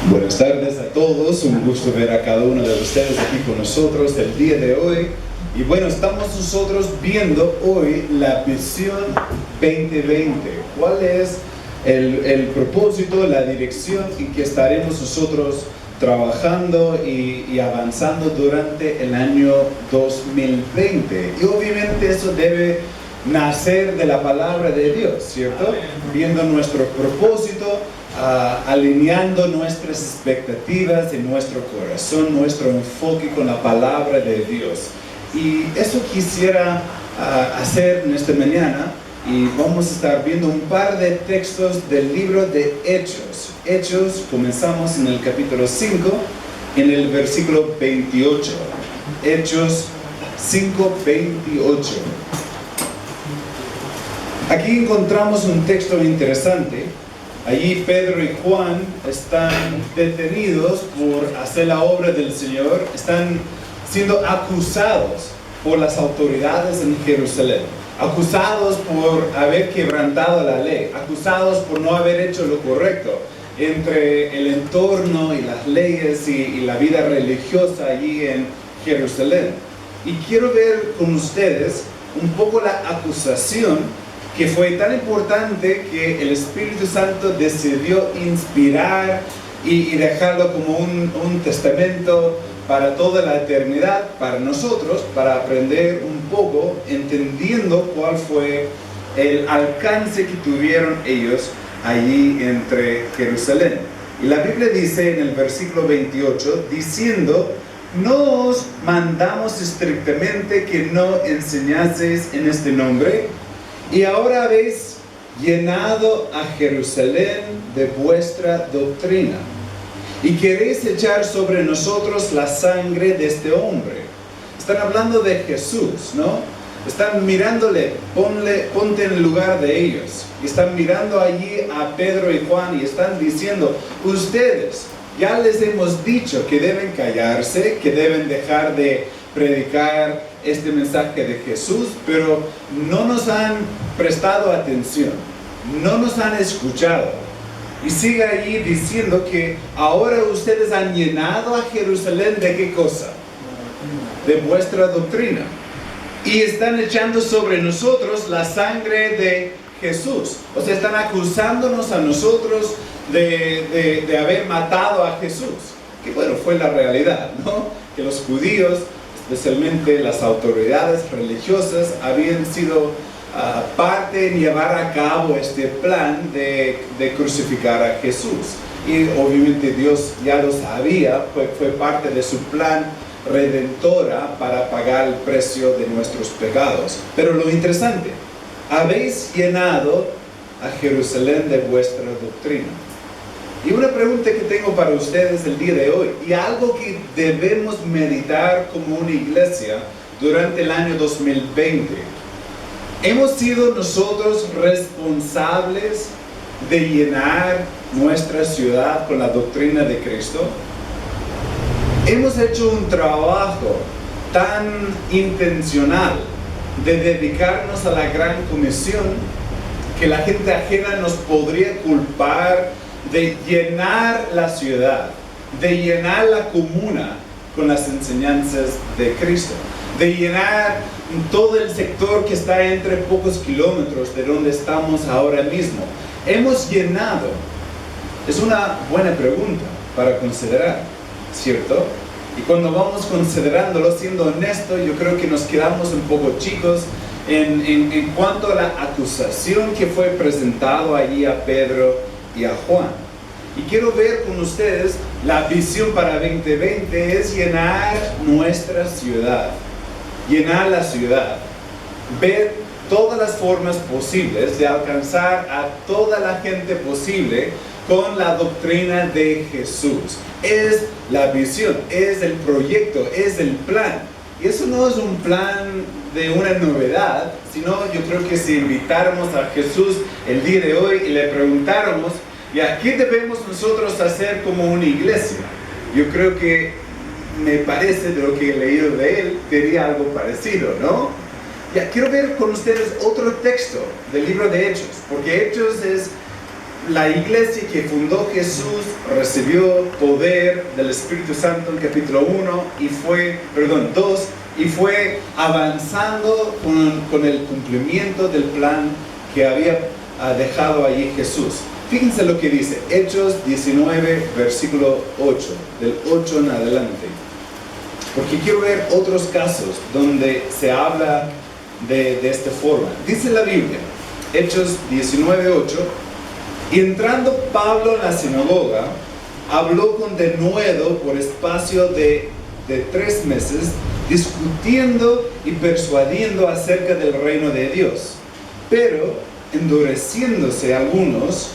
Buenas tardes a todos, un gusto ver a cada uno de ustedes aquí con nosotros el día de hoy. Y bueno, estamos nosotros viendo hoy la visión 2020. ¿Cuál es el propósito, la dirección en que estaremos nosotros trabajando y avanzando durante el año 2020? Y obviamente eso debe nacer de la palabra de Dios, ¿cierto? Viendo nuestro propósito, alineando nuestras expectativas en nuestro corazón, nuestro enfoque con la palabra de Dios. Y eso quisiera hacer en esta mañana, y vamos a estar viendo un par de textos del libro de Hechos. Hechos, comenzamos en el capítulo 5, en el versículo 28. Hechos 5, 28. Aquí encontramos un texto interesante. Allí Pedro y Juan están detenidos por hacer la obra del Señor, están siendo acusados por las autoridades en Jerusalén, acusados por haber quebrantado la ley, acusados por no haber hecho lo correcto entre el entorno y las leyes y la vida religiosa allí en Jerusalén. Y quiero ver con ustedes un poco la acusación que fue tan importante que el Espíritu Santo decidió inspirar y dejarlo como un testamento para toda la eternidad, para nosotros, para aprender un poco, entendiendo cuál fue el alcance que tuvieron ellos allí entre Jerusalén. Y la Biblia dice en el versículo 28, diciendo: ¿no os mandamos estrictamente que no enseñaseis en este nombre? Y ahora habéis llenado a Jerusalén de vuestra doctrina, y queréis echar sobre nosotros la sangre de este hombre. Están hablando de Jesús, ¿no? Están mirándole, ponte en el lugar de ellos. Y están mirando allí a Pedro y Juan y están diciendo: ustedes, ya les hemos dicho que deben callarse, que deben dejar de predicar este mensaje de Jesús, pero no nos han prestado atención, no nos han escuchado. Y sigue allí diciendo que ahora ustedes han llenado a Jerusalén ¿de qué cosa? De vuestra doctrina. Y están echando sobre nosotros la sangre de Jesús. O sea, están acusándonos a nosotros de haber matado a Jesús. Que bueno, fue la realidad, ¿no? Que los judíos, especialmente las autoridades religiosas, habían sido parte en llevar a cabo este plan de crucificar a Jesús. Y obviamente Dios ya lo sabía, fue parte de su plan redentora para pagar el precio de nuestros pecados. Pero lo interesante, habéis llenado a Jerusalén de vuestra doctrina. Y una pregunta que tengo para ustedes el día de hoy, y algo que debemos meditar como una iglesia durante el año 2020. ¿Hemos sido nosotros responsables de llenar nuestra ciudad con la doctrina de Cristo? ¿Hemos hecho un trabajo tan intencional de dedicarnos a la gran comisión que la gente ajena nos podría culpar de llenar la ciudad, de llenar la comuna con las enseñanzas de Cristo, de llenar todo el sector que está entre pocos kilómetros de donde estamos ahora mismo? ¿Hemos llenado? Es una buena pregunta para considerar, ¿cierto? Y cuando vamos considerándolo, siendo honesto, yo creo que nos quedamos un poco chicos en cuanto a la acusación que fue presentado allí a Pedro y a Juan. Y quiero ver con ustedes la visión para 2020 es llenar nuestra ciudad, llenar la ciudad, ver todas las formas posibles de alcanzar a toda la gente posible con la doctrina de Jesús. Es la visión, es el proyecto, es el plan. Y eso no es un plan de una novedad, sino yo creo que si invitáramos a Jesús el día de hoy y le preguntáramos: ¿y a qué debemos nosotros hacer como una iglesia? Yo creo que me parece, de lo que he leído de él, diría algo parecido, ¿no? Ya, quiero ver con ustedes otro texto del libro de Hechos, porque Hechos es la iglesia que fundó Jesús recibió poder del Espíritu Santo en capítulo 2, y fue avanzando con el cumplimiento del plan que había dejado allí Jesús. Fíjense lo que dice, Hechos 19, versículo 8, del 8 en adelante. Porque quiero ver otros casos donde se habla de esta forma. Dice la Biblia, Hechos 19, 8, y entrando Pablo en la sinagoga, habló con denuedo por espacio de 3 meses, discutiendo y persuadiendo acerca del reino de Dios. Pero, endureciéndose algunos,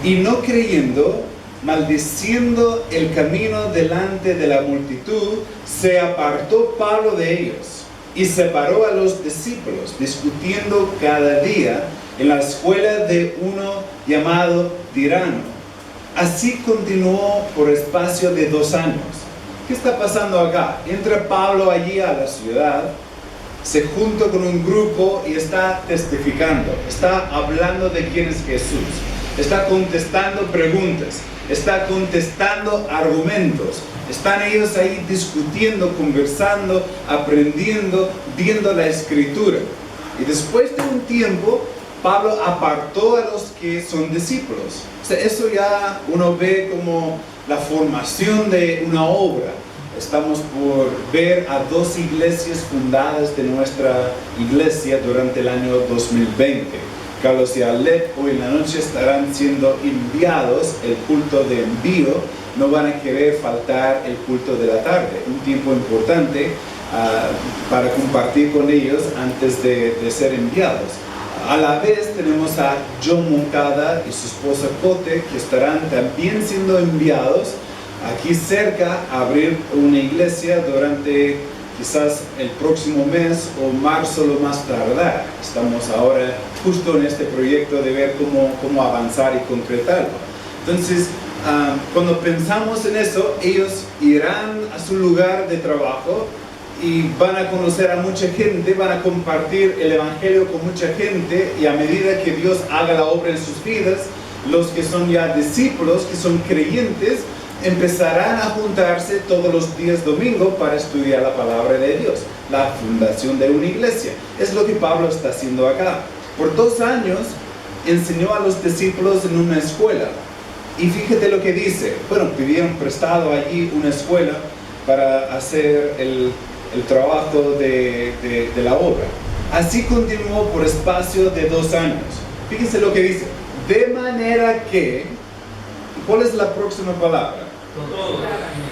y no creyendo, maldiciendo el camino delante de la multitud, se apartó Pablo de ellos, y separó a los discípulos, discutiendo cada día en la escuela de uno llamado Tirano. Así continuó por espacio de 2 años. ¿Qué está pasando acá? Entra Pablo allí a la ciudad, se junta con un grupo y está testificando, está hablando de quién es Jesús, está contestando preguntas, está contestando argumentos, están ellos ahí discutiendo, conversando, aprendiendo, viendo la escritura. Y después de un tiempo, Pablo apartó a los que son discípulos. O sea, eso ya uno ve como la formación de una obra. Estamos por ver a 2 iglesias fundadas de nuestra iglesia durante el año 2020. Carlos y Alep hoy en la noche estarán siendo enviados, el culto de envío, no van a querer faltar el culto de la tarde, un tiempo importante para compartir con ellos antes de ser enviados. A la vez tenemos a John Moncada y su esposa Cote, que estarán también siendo enviados aquí cerca a abrir una iglesia durante quizás el próximo mes o marzo lo más tardar. Estamos ahora justo en este proyecto de ver cómo avanzar y concretarlo. Entonces, cuando pensamos en eso, ellos irán a su lugar de trabajo y van a conocer a mucha gente, van a compartir el evangelio con mucha gente, y a medida que Dios haga la obra en sus vidas, los que son ya discípulos, que son creyentes, empezarán a juntarse todos los días domingo para estudiar la palabra de Dios, la fundación de una iglesia. Es lo que Pablo está haciendo acá. Por 2 años enseñó a los discípulos en una escuela. Y fíjate lo que dice. Bueno, pidieron prestado allí una escuela para hacer el trabajo de la obra. Así continuó por espacio de 2 años. Fíjense lo que dice. De manera que, ¿cuál es la próxima palabra?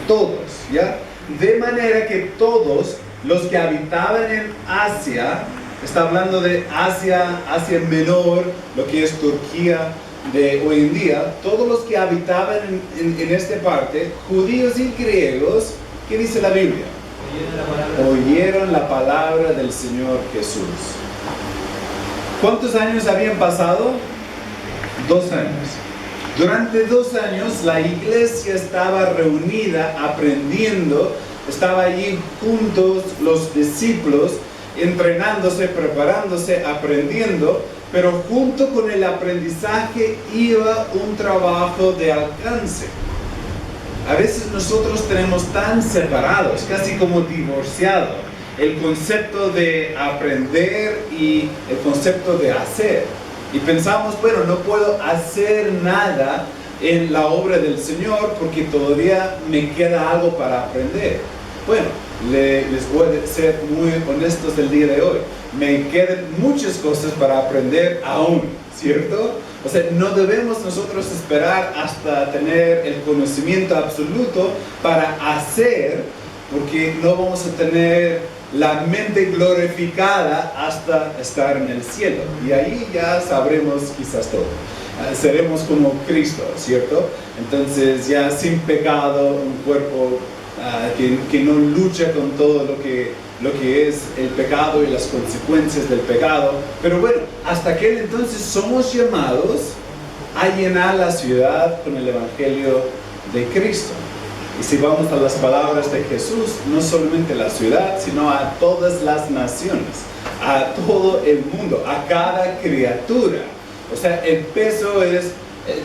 Todos, ¿ya? De manera que todos los que habitaban en Asia, está hablando de Asia Menor, lo que es Turquía de hoy en día, todos los que habitaban en esta parte, judíos y griegos, ¿qué dice la Biblia? Oyeron la palabra del Señor Jesús. ¿Cuántos años habían pasado? 2 años. Durante 2 años la iglesia estaba reunida, aprendiendo, estaba allí juntos los discípulos, entrenándose, preparándose, aprendiendo, pero junto con el aprendizaje iba un trabajo de alcance. A veces nosotros tenemos tan separados, casi como divorciado, el concepto de aprender y el concepto de hacer. Y pensamos, bueno, no puedo hacer nada en la obra del Señor porque todavía me queda algo para aprender. Bueno, les voy a ser muy honestos el día de hoy. Me quedan muchas cosas para aprender aún, ¿cierto? O sea, no debemos nosotros esperar hasta tener el conocimiento absoluto para hacer, porque no vamos a tener la mente glorificada hasta estar en el cielo. Y ahí ya sabremos quizás todo. Seremos como Cristo, ¿cierto? Entonces ya sin pecado, un cuerpo que no lucha con todo lo que es el pecado y las consecuencias del pecado. Pero bueno, hasta aquel entonces somos llamados a llenar la ciudad con el Evangelio de Cristo. Y si vamos a las palabras de Jesús, no solamente la ciudad, sino a todas las naciones, a todo el mundo, a cada criatura. O sea, el peso es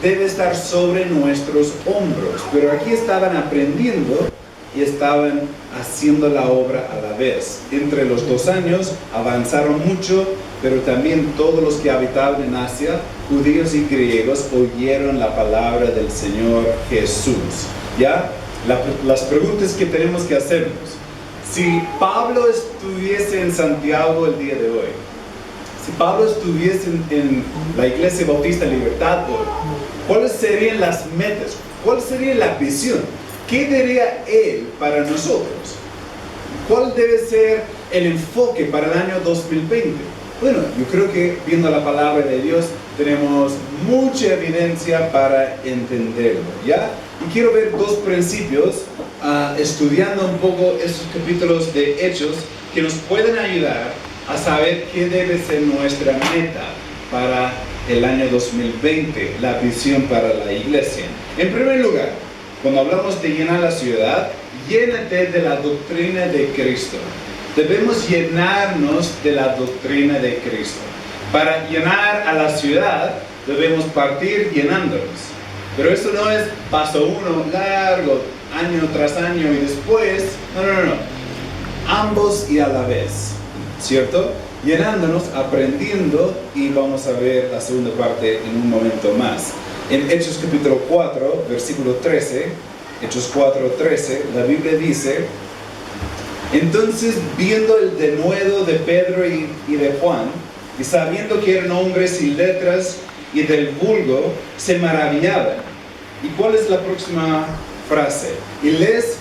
debe estar sobre nuestros hombros. Pero aquí estaban aprendiendo y estaban haciendo la obra a la vez. Entre los 2 años avanzaron mucho, pero también todos los que habitaban en Asia, judíos y griegos, oyeron la palabra del Señor Jesús. ¿Ya? Las preguntas que tenemos que hacernos. Si Pablo estuviese en Santiago el día de hoy, si Pablo estuviese en la Iglesia Bautista Libertad hoy, ¿cuáles serían las metas? ¿Cuál sería la visión? ¿Qué diría él para nosotros? ¿Cuál debe ser el enfoque para el año 2020? Bueno, yo creo que viendo la palabra de Dios tenemos mucha evidencia para entenderlo, ¿ya? Y quiero ver 2 principios, estudiando un poco estos capítulos de Hechos, que nos pueden ayudar a saber qué debe ser nuestra meta para el año 2020, la visión para la iglesia. En primer lugar, cuando hablamos de llenar la ciudad, llénate de la doctrina de Cristo. Debemos llenarnos de la doctrina de Cristo. Para llenar a la ciudad, debemos partir llenándonos. Pero eso no es paso 1, largo, año tras año y después. No. Ambos y a la vez, ¿cierto? Llenándonos, aprendiendo, y vamos a ver la segunda parte en un momento más. En Hechos capítulo 4, versículo 13, Hechos 4:13, la Biblia dice: entonces, viendo el denuedo de Pedro y de Juan, y sabiendo que eran hombres sin letras y del vulgo, se maravillaban. ¿Y cuál es la próxima frase? Y les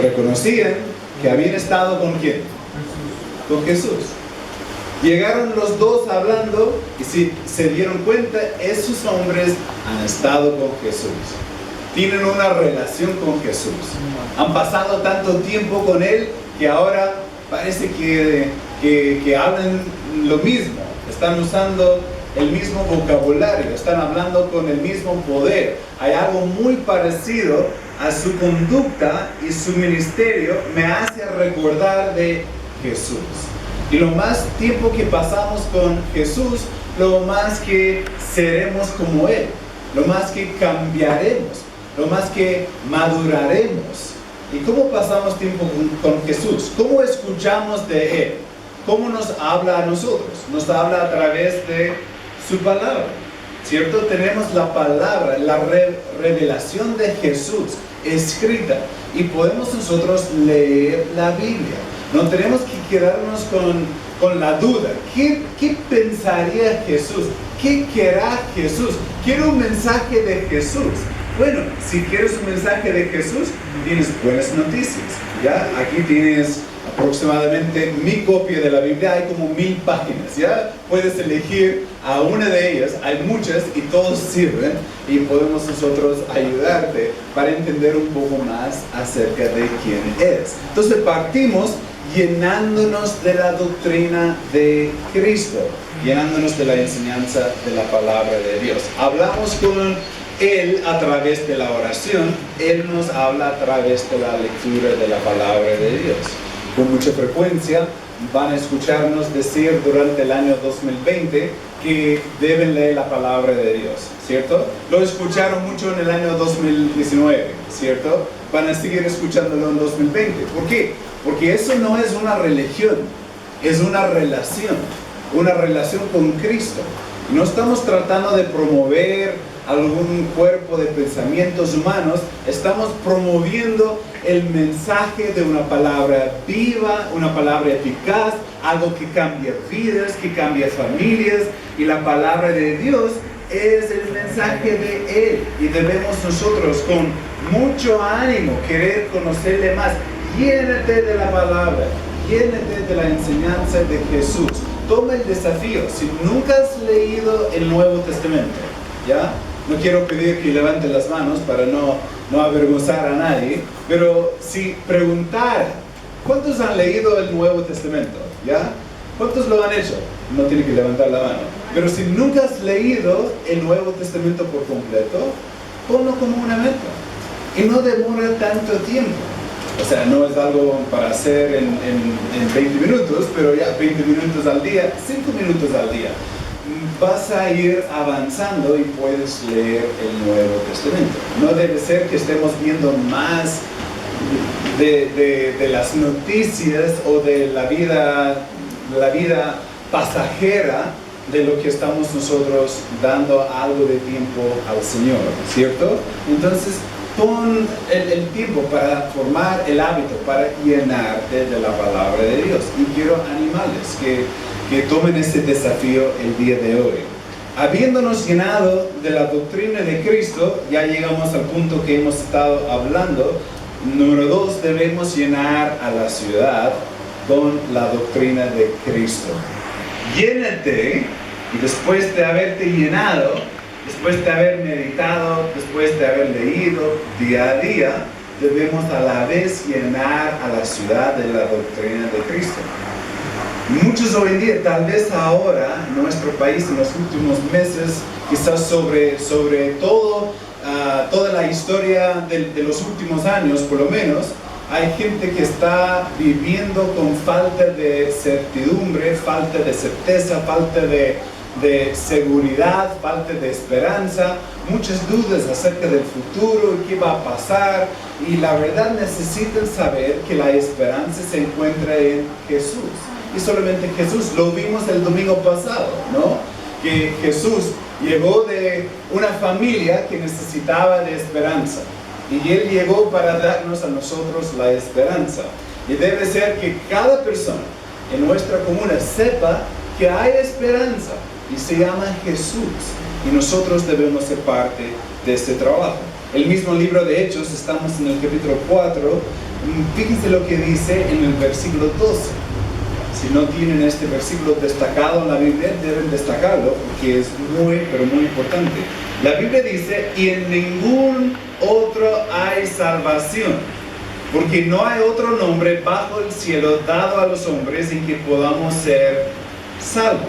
reconocían que habían estado ¿con quién? Con Jesús. Llegaron los 2 hablando y si se dieron cuenta, esos hombres han estado con Jesús. Tienen una relación con Jesús. Han pasado tanto tiempo con Él que ahora parece que hablan lo mismo. Están usando el mismo vocabulario, están hablando con el mismo poder. Hay algo muy parecido a su conducta y su ministerio me hace recordar de Jesús. Y lo más tiempo que pasamos con Jesús, lo más que seremos como Él, lo más que cambiaremos, lo más que maduraremos. ¿Y cómo pasamos tiempo con Jesús? ¿Cómo escuchamos de Él? ¿Cómo nos habla a nosotros? Nos habla a través de su palabra, ¿cierto? Tenemos la palabra, la revelación de Jesús escrita y podemos nosotros leer la Biblia. No tenemos que quedarnos con la duda. ¿Qué pensaría Jesús? ¿Qué querrá Jesús? Quiero un mensaje de Jesús. Bueno, si quieres un mensaje de Jesús, tienes buenas noticias. ¿Ya? Aquí tienes aproximadamente mi copia de la Biblia, hay como 1000 páginas. ¿Ya? Puedes elegir a una de ellas, hay muchas y todos sirven y podemos nosotros ayudarte para entender un poco más acerca de quién es. Entonces partimos llenándonos de la doctrina de Cristo, llenándonos de la enseñanza de la palabra de Dios. Hablamos con Él a través de la oración, Él nos habla a través de la lectura de la palabra de Dios. Con mucha frecuencia van a escucharnos decir durante el año 2020 que deben leer la palabra de Dios, ¿cierto? Lo escucharon mucho en el año 2019, ¿cierto? Van a seguir escuchándolo en 2020. ¿Por qué? Porque eso no es una religión, es una relación con Cristo. No estamos tratando de promover algún cuerpo de pensamientos humanos, estamos promoviendo el mensaje de una palabra viva, una palabra eficaz, algo que cambia vidas, que cambia familias, y la palabra de Dios es el mensaje de Él, y debemos nosotros con mucho ánimo querer conocerle más. Llénate de la palabra, llénate de la enseñanza de Jesús. Toma el desafío. Si nunca has leído el Nuevo Testamento, ¿ya? No quiero pedir que levanten las manos para no avergonzar a nadie, pero si preguntar, ¿cuántos han leído el Nuevo Testamento? ¿Ya? ¿Cuántos lo han hecho? No tiene que levantar la mano. Pero si nunca has leído el Nuevo Testamento por completo, ponlo como una meta. Y no demora tanto tiempo. O sea, no es algo para hacer en 20 minutos, pero ya 20 minutos al día, 5 minutos al día. vas a ir avanzando y puedes leer el Nuevo Testamento. No debe ser que estemos viendo más de las noticias o de la vida pasajera de lo que estamos nosotros dando algo de tiempo al Señor, ¿cierto? Entonces, pon el tiempo para formar el hábito, para llenarte de la palabra de Dios. Y quiero animarles que tomen este desafío el día de hoy. Habiéndonos llenado de la doctrina de Cristo, ya llegamos al punto que hemos estado hablando. Número 2, debemos llenar a la ciudad con la doctrina de Cristo. Llénate, y después de haberte llenado, después de haber meditado, después de haber leído día a día, debemos a la vez llenar a la ciudad de la doctrina de Cristo. Muchos hoy en día, tal vez ahora, en nuestro país, en los últimos meses, quizás sobre todo, toda la historia de los últimos años, por lo menos, hay gente que está viviendo con falta de certidumbre, falta de certeza, falta de seguridad, falta de esperanza, muchas dudas acerca del futuro y qué va a pasar. Y la verdad necesitan saber que la esperanza se encuentra en Jesús. Y solamente Jesús, lo vimos el domingo pasado, ¿no? Que Jesús llegó de una familia que necesitaba de esperanza. Y Él llegó para darnos a nosotros la esperanza. Y debe ser que cada persona en nuestra comuna sepa que hay esperanza y se llama Jesús. Y nosotros debemos ser parte de este trabajo. El mismo libro de Hechos, estamos en el capítulo 4. Fíjense lo que dice en el versículo 12. Si no tienen este versículo destacado en la Biblia, deben destacarlo porque es muy, pero muy importante. La Biblia dice, y en ningún otro hay salvación, porque no hay otro nombre bajo el cielo dado a los hombres en que podamos ser salvos.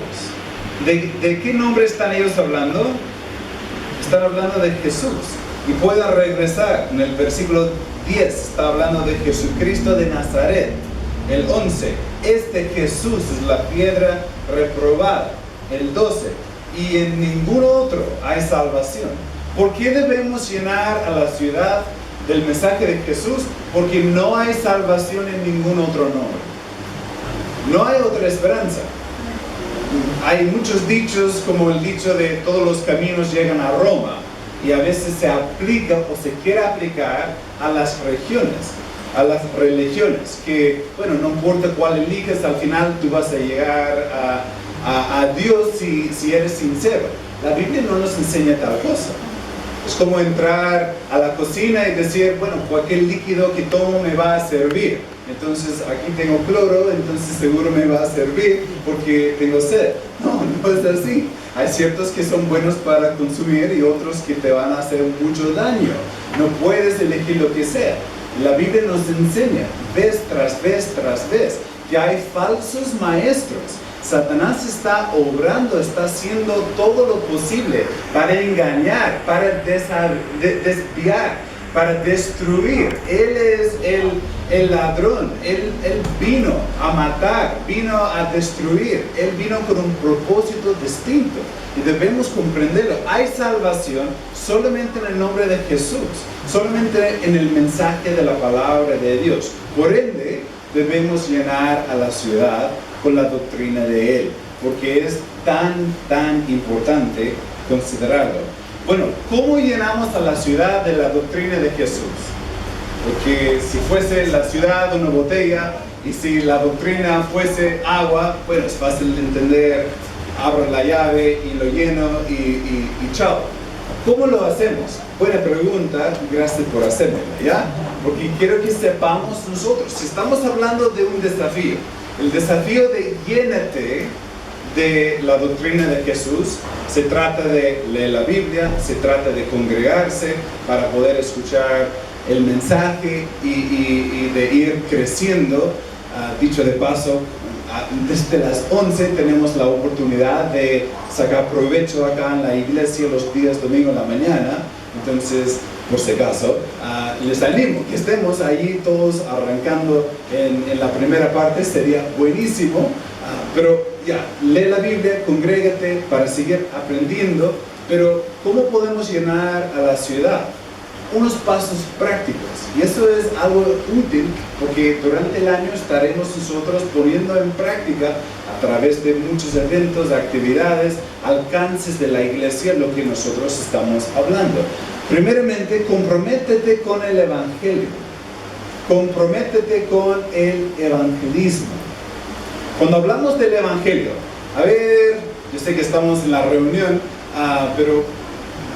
¿De qué nombre están ellos hablando? Están hablando de Jesús. Y pueden regresar en el versículo 10, está hablando de Jesucristo de Nazaret. El 11, este Jesús es la piedra reprobada. El 12, y en ningún otro hay salvación. ¿Por qué debemos llenar a la ciudad del mensaje de Jesús? Porque no hay salvación en ningún otro nombre. No hay otra esperanza. Hay muchos dichos, como el dicho de todos los caminos llegan a Roma, y a veces se aplica o se quiere aplicar a las regiones, a las religiones, que, bueno, no importa cuál eliges, al final tú vas a llegar a Dios si eres sincero. La Biblia no nos enseña tal cosa. Es como entrar a la cocina y decir, bueno, cualquier líquido que tomo me va a servir. Entonces, aquí tengo cloro, entonces seguro me va a servir porque tengo sed. No, no es así. Hay ciertos que son buenos para consumir y otros que te van a hacer mucho daño. No puedes elegir lo que sea. La Biblia nos enseña, vez tras vez tras vez, que hay falsos maestros. Satanás está obrando, está haciendo todo lo posible para engañar, para desviar, para destruir. Él es el ladrón. Él vino a matar, vino a destruir. Él vino con un propósito distinto. Y debemos comprenderlo. Hay salvación solamente en el nombre de Jesús, solamente en el mensaje de la palabra de Dios. Por ende, debemos llenar a la ciudad con la doctrina de Él, porque es tan importante considerarlo. Bueno, ¿cómo llenamos a la ciudad de la doctrina de Jesús? Porque si fuese la ciudad una botella y si la doctrina fuese agua, bueno, es fácil de entender, abro la llave y lo lleno y chao. ¿Cómo lo hacemos? Buena pregunta, gracias por hacérmela, ¿ya? Porque quiero que sepamos nosotros, si estamos hablando de un desafío, el desafío de llénate de la doctrina de Jesús, se trata de leer la Biblia, se trata de congregarse para poder escuchar el mensaje y de ir creciendo. Dicho de paso, desde las 11 tenemos la oportunidad de sacar provecho acá en la iglesia los días domingo en la mañana. Entonces, por si acaso, les animo que estemos allí todos arrancando en la primera parte, sería buenísimo. Pero ya, lee la Biblia, congrégate para seguir aprendiendo, pero ¿cómo podemos llenar a la ciudad? Unos pasos prácticos, y eso es algo útil porque durante el año estaremos nosotros poniendo en práctica a través de muchos eventos, actividades, alcances de la iglesia lo que nosotros estamos hablando. Primeramente, comprométete con el evangelio, comprométete con el evangelismo. Cuando hablamos del evangelio, a ver, yo sé que estamos en la reunión, pero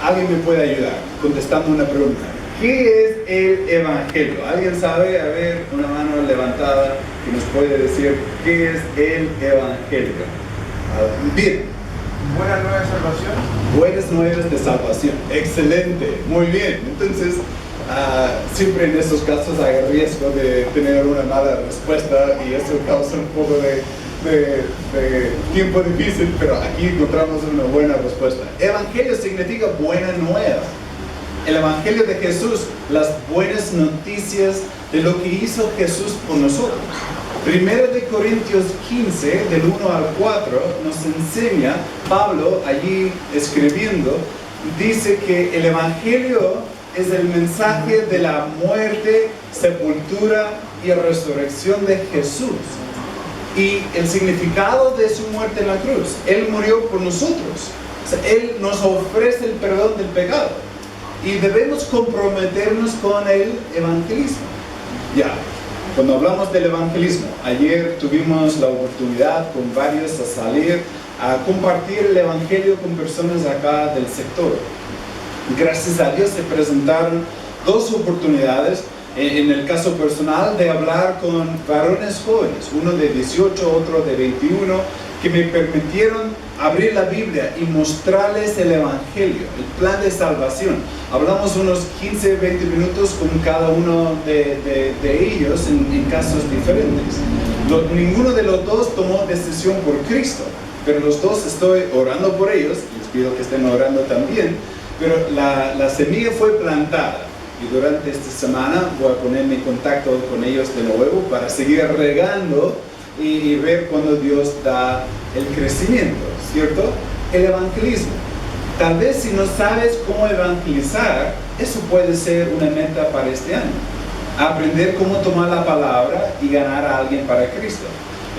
alguien me puede ayudar contestando una pregunta. ¿Qué es el evangelio? ¿Alguien sabe? A ver, una mano levantada que nos puede decir qué es el evangelio. Bien. Buenas nuevas de salvación. Buenas nuevas de salvación. Excelente. Muy bien. Entonces, siempre en estos casos hay riesgo de tener una mala respuesta y eso causa un poco de tiempo difícil, pero aquí encontramos una buena respuesta. Evangelio significa buena nueva. El Evangelio de Jesús, las buenas noticias de lo que hizo Jesús por nosotros. Primero de Corintios 15, del 1 al 4, nos enseña, Pablo allí escribiendo, dice que el Evangelio es el mensaje de la muerte, sepultura y resurrección de Jesús. Y el significado de su muerte en la cruz. Él murió por nosotros. O sea, Él nos ofrece el perdón del pecado. Y debemos comprometernos con el evangelismo. Ya, cuando hablamos del evangelismo, ayer tuvimos la oportunidad con varios a salir a compartir el evangelio con personas acá del sector. Gracias a Dios se presentaron dos oportunidades. En el caso personal, de hablar con varones jóvenes, uno de 18, otro de 21, que me permitieron abrir la Biblia y mostrarles el Evangelio, el plan de salvación. Hablamos unos 15, 20 minutos con cada uno de ellos en casos diferentes. Ninguno de los dos tomó decisión por Cristo, pero los dos estoy orando por ellos, les pido que estén orando también, pero la semilla fue plantada. Y durante esta semana voy a ponerme en contacto con ellos de nuevo para seguir regando y ver cuando Dios da el crecimiento, ¿cierto? El evangelismo. Tal vez si no sabes cómo evangelizar, eso puede ser una meta para este año. Aprender cómo tomar la palabra y ganar a alguien para Cristo.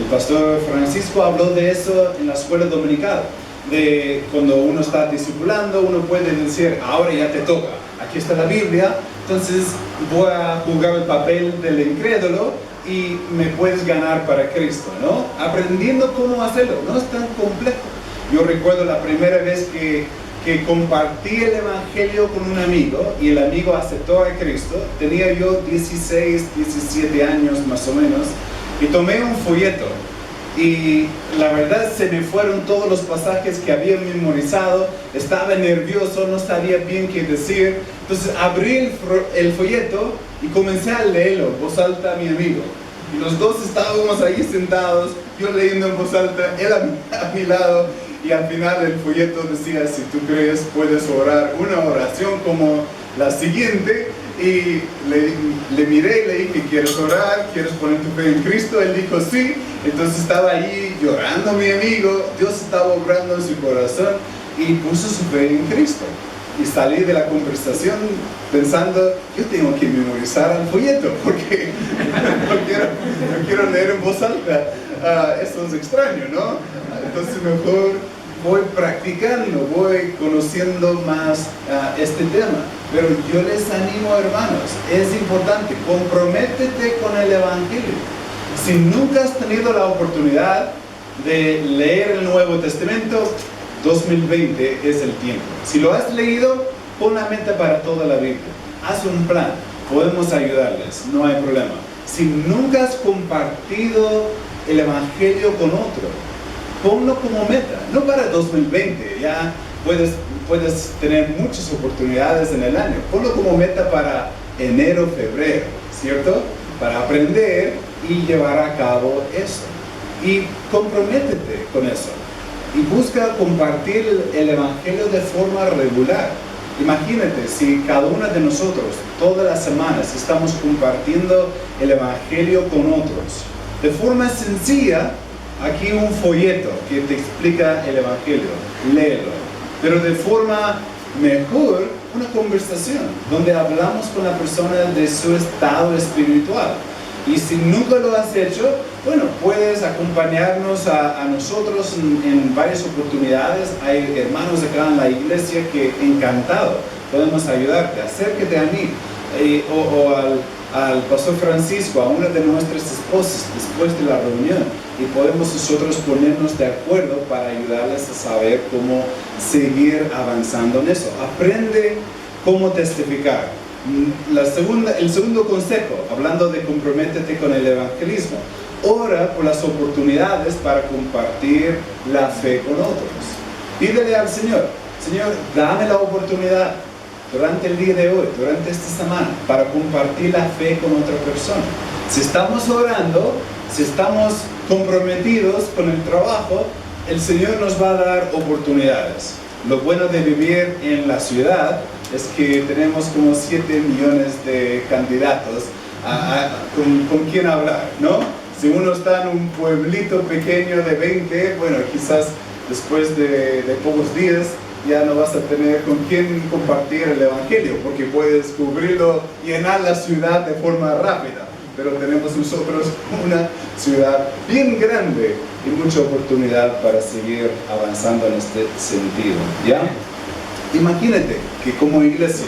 El pastor Francisco habló de eso en la escuela dominical. De cuando uno está discipulando, uno puede decir, ahora ya te toca. Aquí está la Biblia, entonces voy a jugar el papel del incrédulo y me puedes ganar para Cristo, ¿no? Aprendiendo cómo hacerlo, no es tan complejo. Yo recuerdo la primera vez que compartí el Evangelio con un amigo y el amigo aceptó a Cristo. Tenía yo 16, 17 años más o menos y tomé un folleto. Y la verdad se me fueron todos los pasajes que había memorizado, estaba nervioso, no sabía bien qué decir. Entonces abrí el folleto y comencé a leerlo en voz alta a mi amigo. Y los dos estábamos ahí sentados, yo leyendo en voz alta, él a mi lado. Y al final el folleto decía, si tú crees puedes orar una oración como la siguiente. Y le miré y le dije, ¿quieres orar? ¿Quieres poner tu fe en Cristo? Él dijo sí. Entonces estaba ahí llorando mi amigo. Dios estaba obrando en su corazón y puso su fe en Cristo. Y salí de la conversación pensando, yo tengo que memorizar el folleto porque no quiero leer en voz alta. Esto es extraño, ¿no? Entonces mejor voy practicando, voy conociendo más este tema. Pero yo les animo, hermanos, es importante, comprométete con el Evangelio. Si nunca has tenido la oportunidad de leer el Nuevo Testamento, 2020 es el tiempo. Si lo has leído, pon la meta para toda la Biblia. Haz un plan, podemos ayudarles, no hay problema. Si nunca has compartido el Evangelio con otro, ponlo como meta, no para 2020, ya puedes tener muchas oportunidades en el año. Ponlo como meta para enero, febrero, ¿cierto? Para aprender y llevar a cabo eso. Y comprométete con eso. Y busca compartir el Evangelio de forma regular. Imagínate si cada uno de nosotros, todas las semanas, estamos compartiendo el Evangelio con otros. De forma sencilla, aquí un folleto que te explica el Evangelio, léelo, pero de forma mejor una conversación donde hablamos con la persona de su estado espiritual. Y si nunca lo has hecho, bueno, puedes acompañarnos a nosotros en varias oportunidades. Hay hermanos acá en la iglesia que encantado podemos ayudarte. Acércate a mí o al pastor Francisco, a una de nuestras esposas después de la reunión, y podemos nosotros ponernos de acuerdo para ayudarles a saber cómo seguir avanzando en eso. Aprende cómo testificar. El segundo consejo, hablando de comprométete con el evangelismo, ora por las oportunidades para compartir la fe con otros. Pídele al Señor, Señor, dame la oportunidad durante el día de hoy, durante esta semana, para compartir la fe con otra persona. Si estamos orando, si estamos comprometidos con el trabajo, el Señor nos va a dar oportunidades. Lo bueno de vivir en la ciudad es que tenemos como 7 millones de candidatos con quien hablar, ¿no? Si uno está en un pueblito pequeño de 20, bueno, quizás después de pocos días ya no vas a tener con quién compartir el evangelio, porque puedes cubrirlo, llenar la ciudad de forma rápida. Pero tenemos nosotros una ciudad bien grande y mucha oportunidad para seguir avanzando en este sentido, ¿ya? Imagínate que como iglesia,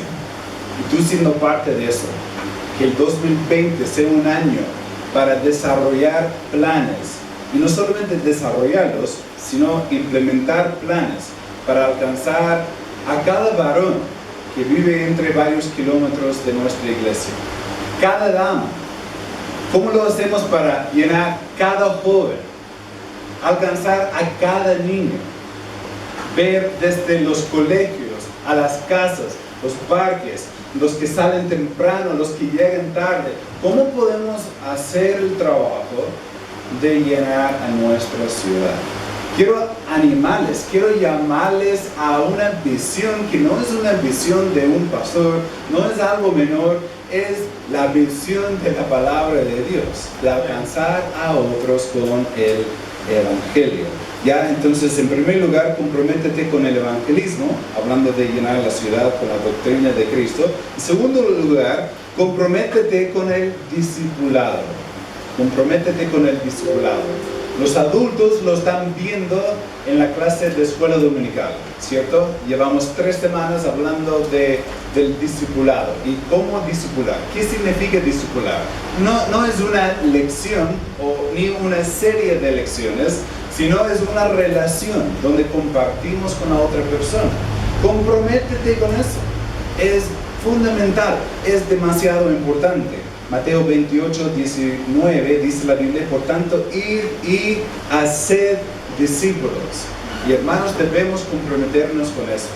y tú siendo parte de eso, que el 2020 sea un año para desarrollar planes, y no solamente desarrollarlos, sino implementar planes para alcanzar a cada varón que vive entre varios kilómetros de nuestra iglesia, cada dama. ¿Cómo lo hacemos para llenar cada joven? Alcanzar a cada niño. Ver desde los colegios a las casas, los parques, los que salen temprano, los que llegan tarde. ¿Cómo podemos hacer el trabajo de llenar a nuestra ciudad? Quiero animarles, quiero llamarles a una visión que no es una visión de un pastor, no es algo menor, es la visión de la palabra de Dios, de alcanzar a otros con el evangelio. Ya, entonces, en primer lugar, comprométete con el evangelismo, hablando de llenar la ciudad con la doctrina de Cristo. En segundo lugar, comprométete con el discipulado. Comprométete con el discipulado. Los adultos lo están viendo en la clase de escuela dominical, ¿cierto? Llevamos 3 semanas hablando del discipulado. ¿Y cómo discipular? ¿Qué significa discipular? No es una lección ni una serie de lecciones, sino es una relación donde compartimos con la otra persona. Comprométete con eso. Es fundamental, es demasiado importante. Mateo 28, 19 dice la Biblia, por tanto, ir y hacer discípulos. Y hermanos, debemos comprometernos con eso.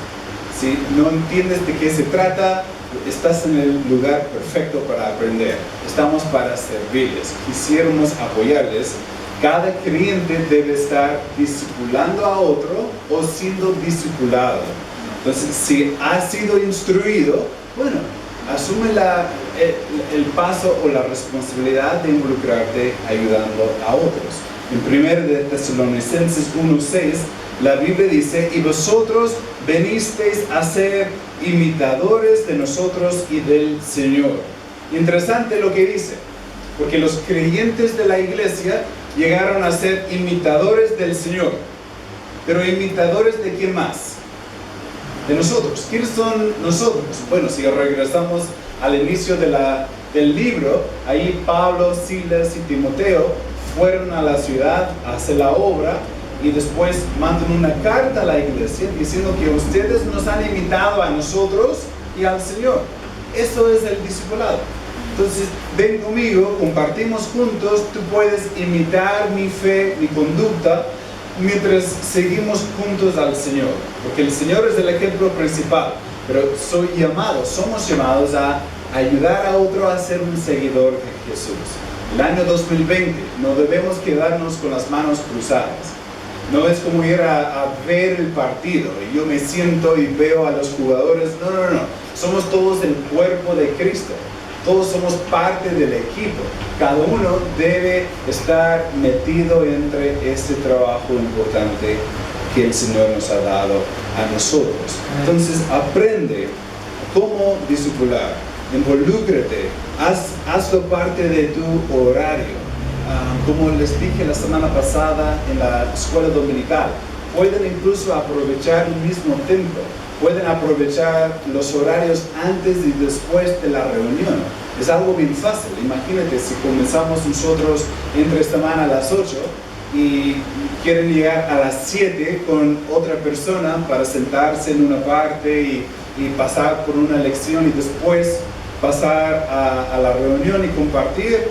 Si no entiendes de qué se trata, estás en el lugar perfecto para aprender. Estamos para servirles. Quisiéramos apoyarles. Cada creyente debe estar discipulando a otro o siendo discipulado. Entonces, si has sido instruido, bueno, asume el paso o la responsabilidad de involucrarte ayudando a otros. En 1 Tesalonicenses 1:6, la Biblia dice, y vosotros venisteis a ser imitadores de nosotros y del Señor. Interesante lo que dice, porque los creyentes de la iglesia llegaron a ser imitadores del Señor. Pero imitadores de quién más? De nosotros. ¿Quiénes son nosotros? Bueno, si regresamos al inicio del libro, ahí Pablo, Silas y Timoteo fueron a la ciudad a hacer la obra y después mandan una carta a la iglesia diciendo que ustedes nos han imitado a nosotros y al Señor. Eso es el discipulado. Entonces, ven conmigo, compartimos juntos, tú puedes imitar mi fe, mi conducta, mientras seguimos juntos al Señor, porque el Señor es el ejemplo principal, pero somos llamados a ayudar a otro a ser un seguidor de Jesús. El año 2020 no debemos quedarnos con las manos cruzadas. No es como ir a ver el partido y yo me siento y veo a los jugadores. No. Somos todos el cuerpo de Cristo. Todos somos parte del equipo. Cada uno debe estar metido entre este trabajo importante que el Señor nos ha dado a nosotros. Entonces, aprende cómo discipular. Involúcrate. Hazlo parte de tu horario. Como les dije la semana pasada en la escuela dominical, pueden incluso aprovechar el mismo tiempo. Pueden aprovechar los horarios antes y después de la reunión. Es algo bien fácil. Imagínate si comenzamos nosotros entre semana a las 8 y quieren llegar a las 7 con otra persona para sentarse en una parte y pasar por una lección y después pasar a la reunión y compartir.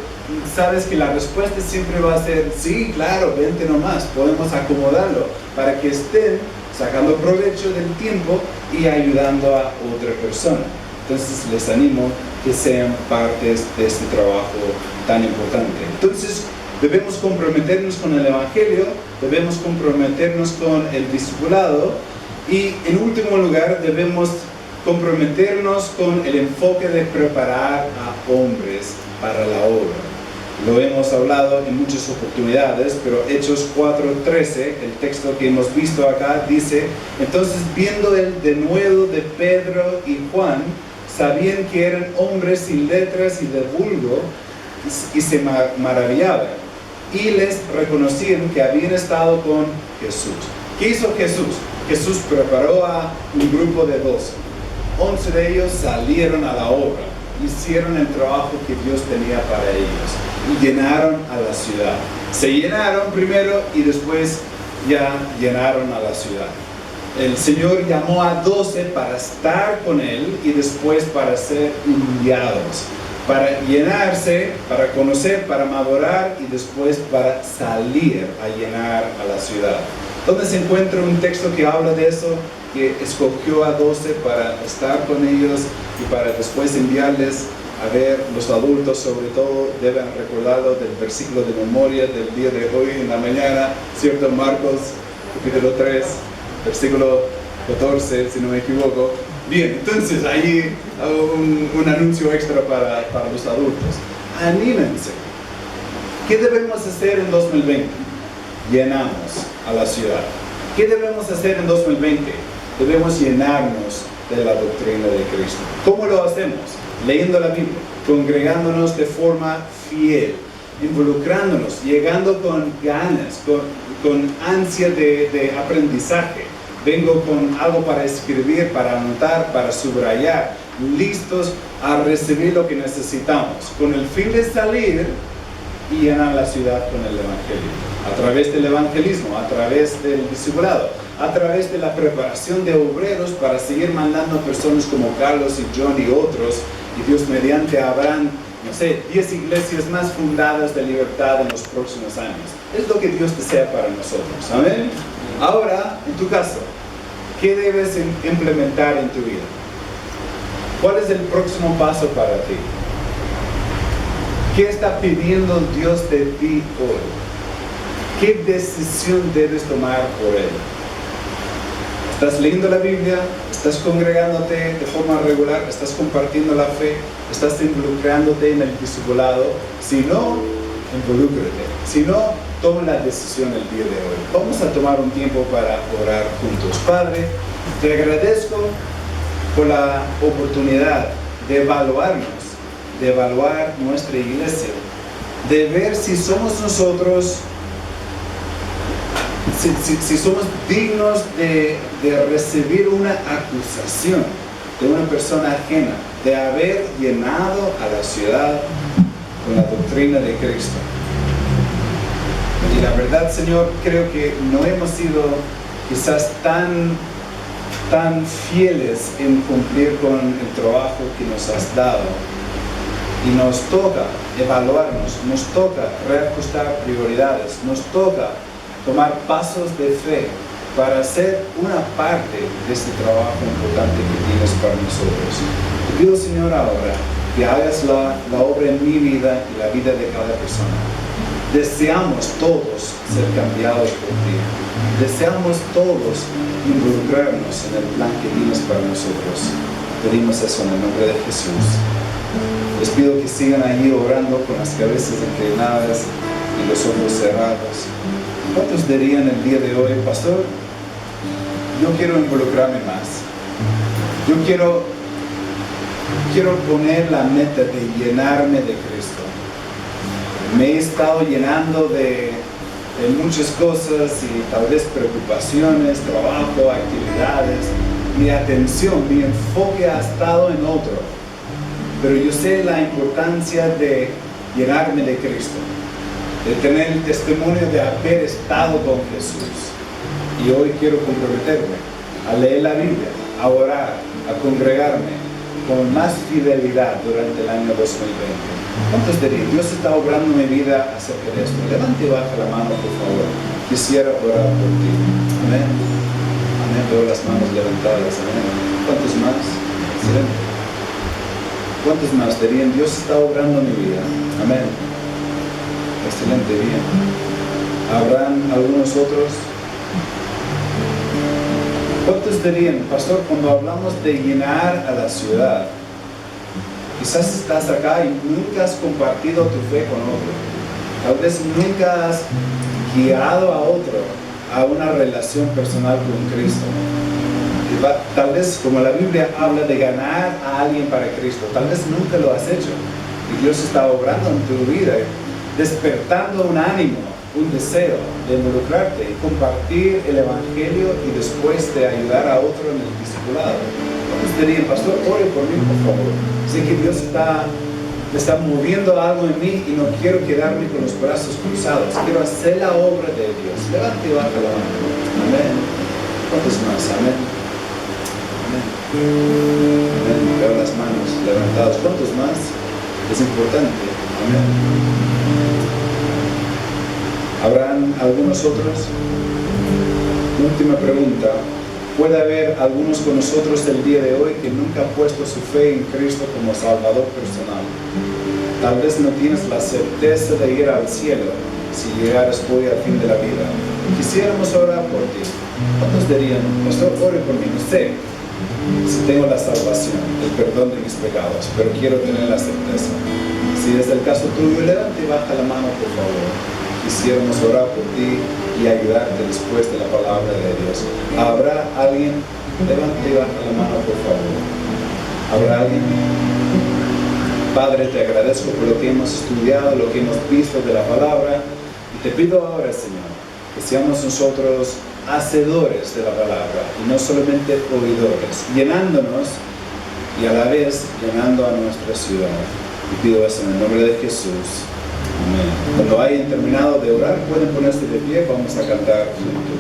Sabes que la respuesta siempre va a ser sí, claro, vente nomás, podemos acomodarlo para que estén sacando provecho del tiempo y ayudando a otra persona. Entonces les animo que sean partes de este trabajo tan importante. Entonces debemos comprometernos con el Evangelio, debemos comprometernos con el discipulado y en último lugar debemos comprometernos con el enfoque de preparar a hombres para la obra. Lo hemos hablado en muchas oportunidades, pero Hechos 4:13, el texto que hemos visto acá, dice: entonces viendo el denuedo de Pedro y Juan, sabían que eran hombres sin letras y de vulgo, y se maravillaban, y les reconocían que habían estado con Jesús. ¿Qué hizo Jesús? Jesús preparó a un grupo de 12. 11 de ellos salieron a la obra, hicieron el trabajo que Dios tenía para ellos y llenaron a la ciudad. Se llenaron primero y después ya llenaron a la ciudad. El Señor llamó a 12 para estar con Él y después para ser enviados, para llenarse, para conocer, para madurar y después para salir a llenar a la ciudad. ¿Dónde se encuentra un texto que habla de eso? Que escogió a 12 para estar con ellos y para después enviarles. A ver, los adultos sobre todo deben recordarlo del versículo de memoria del día de hoy en la mañana, ¿cierto? Marcos capítulo 3, versículo 14, si no me equivoco. Bien, entonces ahí un anuncio extra para los adultos. Anímense. ¿Qué debemos hacer en 2020? Llenamos a la ciudad. ¿Qué debemos hacer en 2020? Debemos llenarnos de la doctrina de Cristo. ¿Cómo lo hacemos? Leyendo la Biblia, congregándonos de forma fiel, involucrándonos, llegando con ganas, con ansia de aprendizaje. Vengo con algo para escribir, para anotar, para subrayar, listos a recibir lo que necesitamos, con el fin de salir y llenar la ciudad con el Evangelio. A través del evangelismo, a través del discipulado, a través de la preparación de obreros para seguir mandando personas como Carlos y John y otros, y Dios mediante habrán, 10 iglesias más fundadas de libertad en los próximos años. Es lo que Dios desea para nosotros. Amén. Ahora, en tu caso, ¿qué debes implementar en tu vida? ¿Cuál es el próximo paso para ti? ¿Qué está pidiendo Dios de ti hoy? ¿Qué decisión debes tomar por Él? ¿Estás leyendo la Biblia? ¿Estás congregándote de forma regular? ¿Estás compartiendo la fe? ¿Estás involucrándote en el discipulado? Si no, involúcrate. Si no, toma la decisión el día de hoy. Vamos a tomar un tiempo para orar juntos. Padre, te agradezco por la oportunidad de evaluarnos, de evaluar nuestra iglesia, de ver si somos nosotros, si somos dignos de recibir una acusación de una persona ajena, de haber llenado a la ciudad con la doctrina de Cristo. Y la verdad, Señor, creo que no hemos sido quizás tan fieles en cumplir con el trabajo que nos has dado. Y nos toca evaluarnos, nos toca reajustar prioridades, nos toca tomar pasos de fe para hacer una parte de este trabajo importante que tienes para nosotros. Te pido, Señor, ahora que hagas la obra en mi vida y la vida de cada persona. Deseamos todos ser cambiados por ti. Deseamos todos involucrarnos en el plan que tienes para nosotros. Pedimos eso en el nombre de Jesús. Les pido que sigan allí orando con las cabezas inclinadas y los ojos cerrados. ¿Cuántos dirían el día de hoy, pastor, yo quiero involucrarme más? Yo quiero poner la meta de llenarme de Cristo. Me he estado llenando de muchas cosas y tal vez preocupaciones, trabajo, actividades. Mi atención, mi enfoque ha estado en otro. Pero yo sé la importancia de llenarme de Cristo, de tener el testimonio de haber estado con Jesús. Y hoy quiero comprometerme a leer la Biblia, a orar, a congregarme con más fidelidad durante el año 2020. ¿Cuántos dirían? Dios está obrando en mi vida acerca de esto. Levante y baja la mano, por favor. Quisiera orar por ti. Amén. Amén. Veo las manos levantadas. Amén. ¿Cuántos más? Excelente. ¿Cuántos más dirían? Dios está obrando en mi vida. Amén. Excelente, bien. ¿Habrán algunos otros? ¿Cuántos dirían, pastor, cuando hablamos de llenar a la ciudad, quizás estás acá y nunca has compartido tu fe con otro? Tal vez nunca has guiado a otro a una relación personal con Cristo. Tal vez, como la Biblia habla de ganar a alguien para Cristo, tal vez nunca lo has hecho. Y Dios está obrando en tu vida, despertando un ánimo, un deseo de involucrarte y compartir el Evangelio y después de ayudar a otro en el discipulado. Entonces dirían, pastor, ore por mí, por favor. Sé que Dios está moviendo algo en mí y no quiero quedarme con los brazos cruzados. Quiero hacer la obra de Dios. Levante y baja la mano. Amén. ¿Cuántos más? Amén. Amén. Amén. Veo las manos levantadas. ¿Cuántos más? Es importante. Amén. ¿Habrán algunos otros? Última pregunta. ¿Puede haber algunos con nosotros el día de hoy que nunca han puesto su fe en Cristo como Salvador personal? Tal vez no tienes la certeza de ir al cielo si llegaras hoy al fin de la vida. Quisiéramos orar por ti. ¿Cuántos dirían, pastor, ore por mí? No sé si tengo la salvación, el perdón de mis pecados, pero quiero tener la certeza. Si es el caso tuyo, levante y baja la mano, por favor. Quisiéramos orar por ti y ayudarte después de la palabra de Dios. ¿Habrá alguien? Levante y baja la mano, por favor. ¿Habrá alguien? Padre, te agradezco por lo que hemos estudiado, lo que hemos visto de la palabra. Y te pido ahora, Señor, que seamos nosotros hacedores de la palabra y no solamente oidores, llenándonos y a la vez llenando a nuestra ciudad. Y pido eso en el nombre de Jesús. Amén. Cuando hayan terminado de orar, pueden ponerse de pie, vamos a cantar juntos.